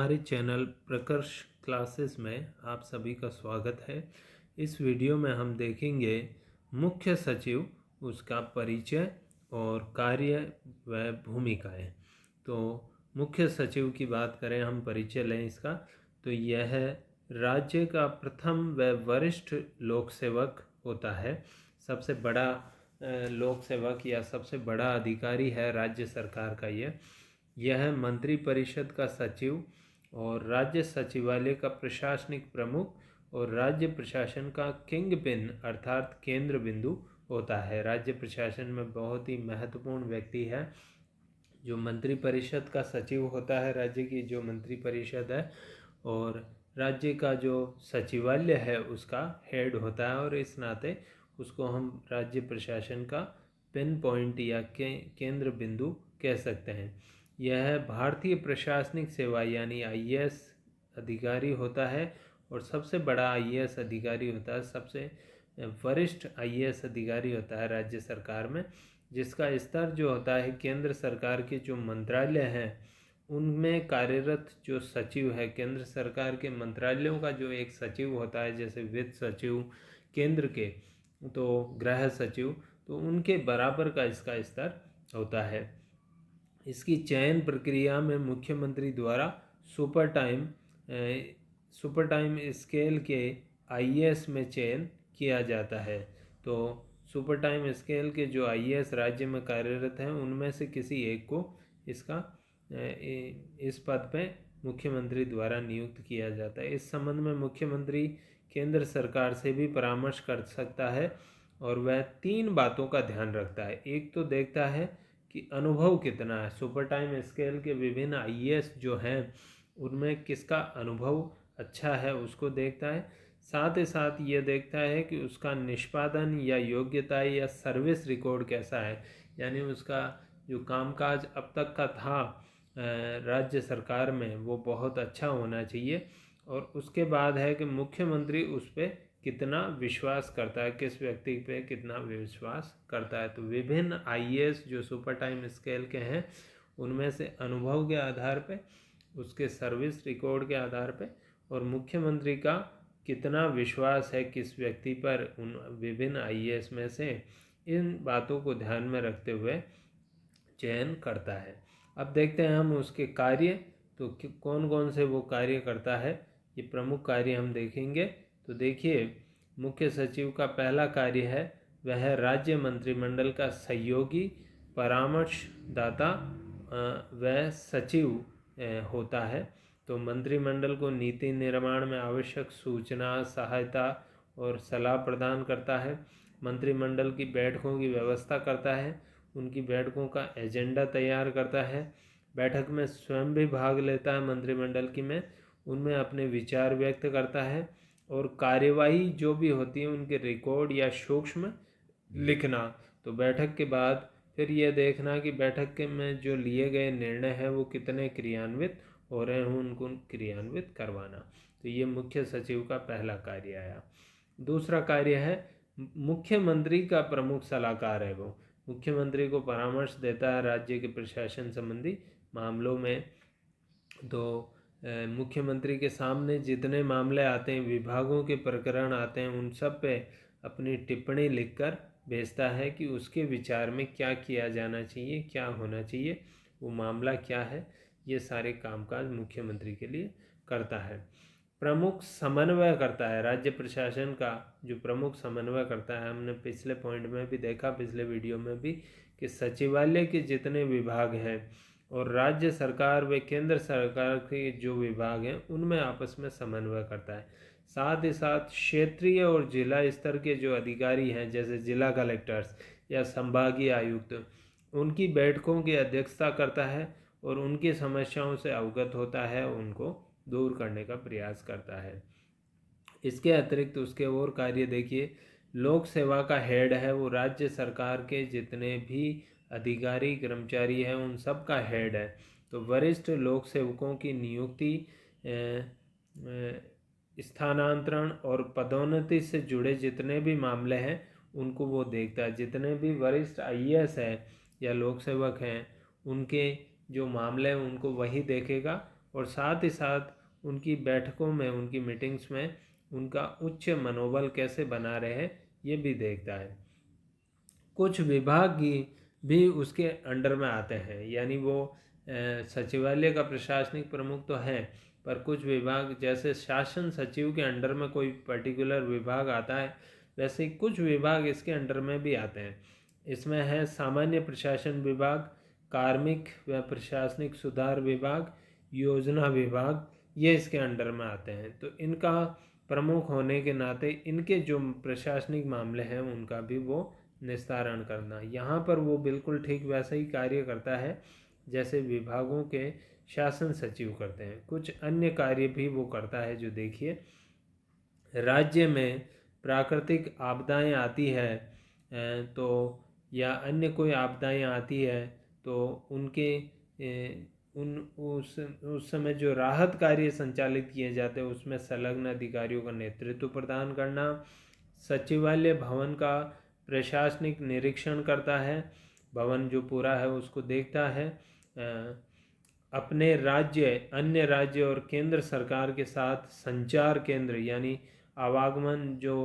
हमारे channel प्रकर्ष classes में आप सभी का स्वागत है। इस वीडियो में हम देखेंगे मुख्य सचिव, उसका परिचय और कार्य व भूमिकाएं। तो मुख्य सचिव की बात करें, हम परिचय लें इसका, तो यह राज्य का प्रथम व वरिष्ठ लोक सेवक होता है। सबसे बड़ा लोक सेवक या सबसे बड़ा अधिकारी है राज्य सरकार का यह मंत्रिपरिषद का सचिव और राज्य सचिवालय का प्रशासनिक प्रमुख और राज्य प्रशासन का किंग पिन अर्थात केंद्र बिंदु होता है। राज्य प्रशासन में बहुत ही महत्वपूर्ण व्यक्ति है जो मंत्रिपरिषद का सचिव होता है, राज्य की जो मंत्रिपरिषद है, और राज्य का जो सचिवालय है उसका हेड होता है, और इस नाते उसको हम राज्य प्रशासन का पिन पॉइंट या केंद्र बिंदु कह सकते हैं। यह भारतीय प्रशासनिक सेवा यानी आईएएस अधिकारी होता है और सबसे बड़ा आईएएस अधिकारी होता है, सबसे वरिष्ठ आईएएस अधिकारी होता है राज्य सरकार में, जिसका स्तर जो होता है केंद्र सरकार के जो मंत्रालय हैं उनमें कार्यरत जो सचिव है, केंद्र सरकार के मंत्रालयों का जो एक सचिव होता है, जैसे वित्त सचिव केंद्र के, तो गृह सचिव, तो उनके बराबर का इसका स्तर होता है। इसकी चयन प्रक्रिया में मुख्यमंत्री द्वारा सुपर टाइम स्केल के आईएएस में चयन किया जाता है। तो सुपर टाइम स्केल के जो आईएएस राज्य में कार्यरत हैं उनमें से किसी एक को इस पद पे मुख्यमंत्री द्वारा नियुक्त किया जाता है। इस संबंध में मुख्यमंत्री केंद्र सरकार से भी परामर्श कर सकता है और वह 3 बातों का ध्यान रखता है। एक तो देखता है कि अनुभव कितना है, सुपर टाइम स्केल के विभिन्न आईएएस जो हैं उनमें किसका अनुभव अच्छा है उसको देखता है। साथ ही साथ ये देखता है कि उसका निष्पादन या योग्यता या सर्विस रिकॉर्ड कैसा है, यानी उसका जो कामकाज अब तक का था राज्य सरकार में वो बहुत अच्छा होना चाहिए। और उसके बाद है कि मुख्यमंत्री उस पर कितना विश्वास करता है, किस व्यक्ति पे कितना विश्वास करता है। तो विभिन्न आईएएस जो सुपर टाइम स्केल के हैं उनमें से अनुभव के आधार पे, उसके सर्विस रिकॉर्ड के आधार पे, और मुख्यमंत्री का कितना विश्वास है किस व्यक्ति पर उन विभिन्न आईएएस में से, इन बातों को ध्यान में रखते हुए चयन करता है। अब देखते हैं हम उसके कार्य, तो कौन कौन से वो कार्य करता है, ये प्रमुख कार्य हम देखेंगे। तो देखिए, मुख्य सचिव का पहला कार्य है वह राज्य मंत्रिमंडल का सहयोगी, परामर्शदाता व सचिव होता है। तो मंत्रिमंडल को नीति निर्माण में आवश्यक सूचना, सहायता और सलाह प्रदान करता है। मंत्रिमंडल की बैठकों की व्यवस्था करता है, उनकी बैठकों का एजेंडा तैयार करता है, बैठक में स्वयं भी भाग लेता है मंत्रिमंडल की में, उनमें अपने विचार व्यक्त करता है, और कार्यवाही जो भी होती है उनके रिकॉर्ड या सूक्ष्म लिखना। तो बैठक के बाद फिर ये देखना कि बैठक के में जो लिए गए निर्णय हैं वो कितने क्रियान्वित हो रहे हैं, उनको क्रियान्वित करवाना। तो ये मुख्य सचिव का पहला कार्य आया। दूसरा कार्य है मुख्यमंत्री का प्रमुख सलाहकार है, वो मुख्यमंत्री को परामर्श देता है राज्य के प्रशासन संबंधी मामलों में। तो मुख्यमंत्री के सामने जितने मामले आते हैं, विभागों के प्रकरण आते हैं, उन सब पे अपनी टिप्पणी लिखकर भेजता है कि उसके विचार में क्या किया जाना चाहिए, क्या होना चाहिए, वो मामला क्या है। ये सारे कामकाज मुख्यमंत्री के लिए करता है। प्रमुख समन्वय करता है, राज्य प्रशासन का जो प्रमुख समन्वय करता है, हमने पिछले पॉइंट में भी देखा, पिछले वीडियो में भी, कि सचिवालय के जितने विभाग हैं और राज्य सरकार व केंद्र सरकार के जो विभाग हैं उनमें आपस में समन्वय करता है। साथ ही साथ क्षेत्रीय और जिला स्तर के जो अधिकारी हैं, जैसे जिला कलेक्टर्स या संभागीय आयुक्त, उनकी बैठकों की अध्यक्षता करता है और उनकी समस्याओं से अवगत होता है, उनको दूर करने का प्रयास करता है। इसके अतिरिक्त उसके और कार्य देखिए, लोक सेवा का हेड है, वो राज्य सरकार के जितने भी अधिकारी कर्मचारी हैं उन सब का हेड है। तो वरिष्ठ लोक सेवकों की नियुक्ति, स्थानांतरण और पदोन्नति से जुड़े जितने भी मामले हैं उनको वो देखता है। जितने भी वरिष्ठ आईएएस हैं या लोक सेवक हैं उनके जो मामले हैं उनको वही देखेगा और साथ ही साथ उनकी बैठकों में, उनकी मीटिंग्स में उनका उच्च मनोबल कैसे बना रहे ये भी देखता है। कुछ विभाग भी उसके अंडर में आते हैं, यानी वो सचिवालय का प्रशासनिक प्रमुख तो हैं, पर कुछ विभाग जैसे शासन सचिव के अंडर में कोई पर्टिकुलर विभाग आता है, वैसे ही कुछ विभाग इसके अंडर में भी आते हैं। इसमें है सामान्य प्रशासन विभाग, कार्मिक व प्रशासनिक सुधार विभाग, योजना विभाग, ये इसके अंडर में आते हैं। तो इनका प्रमुख होने के नाते इनके जो प्रशासनिक मामले हैं उनका भी वो निस्तारण करना, यहाँ पर वो बिल्कुल ठीक वैसा ही कार्य करता है जैसे विभागों के शासन सचिव करते हैं। कुछ अन्य कार्य भी वो करता है, जो देखिए, राज्य में प्राकृतिक आपदाएं आती है तो या अन्य कोई आपदाएं आती है तो उनके उस समय जो राहत कार्य संचालित किए जाते हैं उसमें संलग्न अधिकारियों का नेतृत्व प्रदान करना। सचिवालय भवन का प्रशासनिक निरीक्षण करता है, भवन जो पूरा है उसको देखता है। अपने राज्य, अन्य राज्य और केंद्र सरकार के साथ संचार केंद्र, यानी आवागमन जो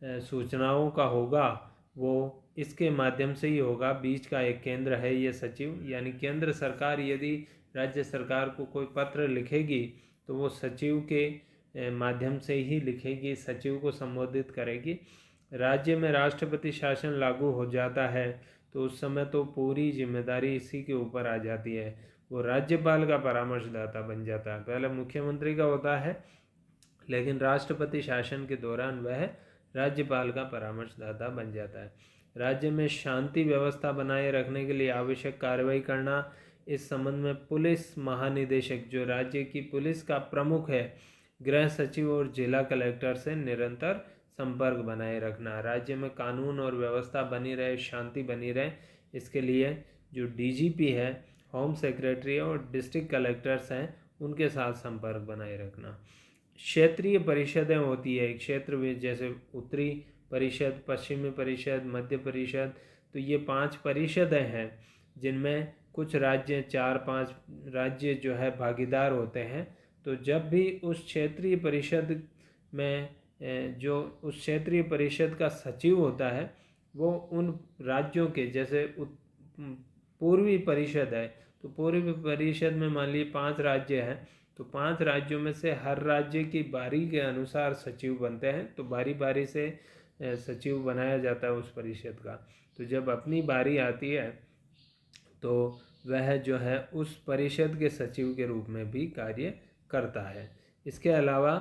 सूचनाओं का होगा वो इसके माध्यम से ही होगा। बीच का एक केंद्र है ये सचिव, यानी केंद्र सरकार यदि राज्य सरकार को कोई पत्र लिखेगी तो वो सचिव के माध्यम से ही लिखेगी, सचिव को संबोधित करेगी। राज्य में राष्ट्रपति शासन लागू हो जाता है तो उस समय तो पूरी जिम्मेदारी इसी के ऊपर आ जाती है, वो राज्यपाल का परामर्शदाता बन जाता है। पहले मुख्यमंत्री का होता है, लेकिन राष्ट्रपति शासन के दौरान वह राज्यपाल का परामर्शदाता बन जाता है। राज्य में शांति व्यवस्था बनाए रखने के लिए आवश्यक कार्रवाई करना। इस संबंध में पुलिस महानिदेशक, जो राज्य की पुलिस का प्रमुख है, गृह सचिव और जिला कलेक्टर से निरंतर संपर्क बनाए रखना। राज्य में कानून और व्यवस्था बनी रहे, शांति बनी रहे, इसके लिए जो डीजीपी है, होम सेक्रेटरी और डिस्ट्रिक्ट कलेक्टर्स हैं, उनके साथ संपर्क बनाए रखना। क्षेत्रीय परिषदें होती है, क्षेत्र में जैसे उत्तरी परिषद, पश्चिमी परिषद, मध्य परिषद, तो ये 5 परिषदें हैं जिनमें कुछ राज्य, 4-5 राज्य जो है भागीदार होते हैं। तो जब भी उस क्षेत्रीय परिषद में जो उस क्षेत्रीय परिषद का सचिव होता है वो उन राज्यों के, जैसे पूर्वी परिषद है तो पूर्वी परिषद में मान लीजिए 5 राज्य हैं, तो 5 राज्यों में से हर राज्य की बारी के अनुसार सचिव बनते हैं, तो बारी बारी से सचिव बनाया जाता है उस परिषद का। तो जब अपनी बारी आती है तो वह जो है उस परिषद के सचिव के रूप में भी कार्य करता है। इसके अलावा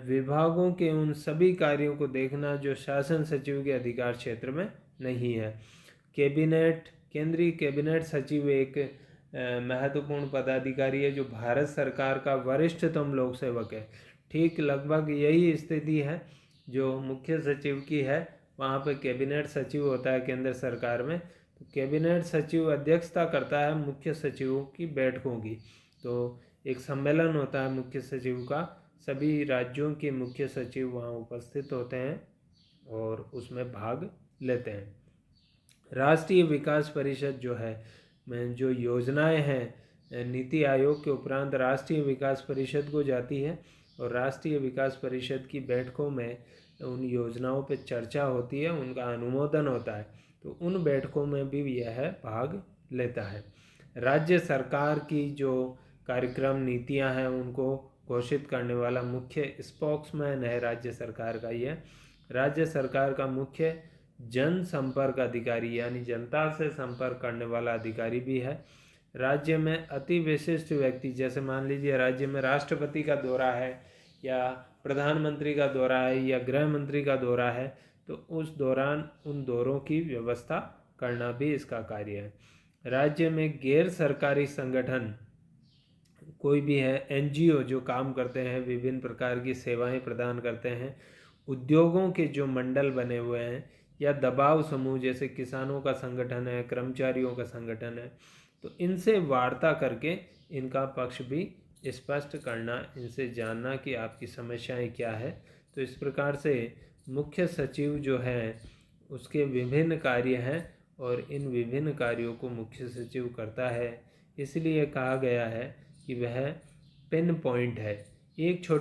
विभागों के उन सभी कार्यों को देखना जो शासन सचिव के अधिकार क्षेत्र में नहीं है। कैबिनेट, केंद्रीय कैबिनेट सचिव एक महत्वपूर्ण पदाधिकारी है जो भारत सरकार का वरिष्ठतम लोक सेवक है। ठीक लगभग यही स्थिति है जो मुख्य सचिव की है, वहाँ पे कैबिनेट सचिव होता है केंद्र सरकार में। तो कैबिनेट सचिव अध्यक्षता करता है मुख्य सचिवों की बैठकों की। तो एक सम्मेलन होता है मुख्य सचिव का, सभी राज्यों के मुख्य सचिव वहाँ उपस्थित होते हैं और उसमें भाग लेते हैं। राष्ट्रीय विकास परिषद जो है, जो योजनाएं हैं नीति आयोग के उपरांत राष्ट्रीय विकास परिषद को जाती है और राष्ट्रीय विकास परिषद की बैठकों में उन योजनाओं पर चर्चा होती है, उनका अनुमोदन होता है, तो उन बैठकों में भी यह भाग लेता है। राज्य सरकार की जो कार्यक्रम नीतियां हैं उनको घोषित करने वाला मुख्य स्पोक्समैन है राज्य सरकार का यह। राज्य सरकार का मुख्य जन संपर्क अधिकारी, यानी जनता से संपर्क करने वाला अधिकारी भी है। राज्य में अति विशिष्ट व्यक्ति, जैसे मान लीजिए राज्य में राष्ट्रपति का दौरा है या प्रधानमंत्री का दौरा है या गृह मंत्री का दौरा है, तो उस दौरान उन दौरों की व्यवस्था करना भी इसका कार्य है। राज्य में गैर सरकारी संगठन कोई भी है, एनजीओ जो काम करते हैं, विभिन्न प्रकार की सेवाएं प्रदान करते हैं, उद्योगों के जो मंडल बने हुए हैं या दबाव समूह जैसे किसानों का संगठन है, कर्मचारियों का संगठन है, तो इनसे वार्ता करके इनका पक्ष भी स्पष्ट करना, इनसे जानना कि आपकी समस्याएं क्या है। तो इस प्रकार से मुख्य सचिव जो है उसके विभिन्न कार्य हैं और इन विभिन्न कार्यों को मुख्य सचिव करता है। इसलिए कहा गया है कि वह पिन पॉइंट है। एक छोटे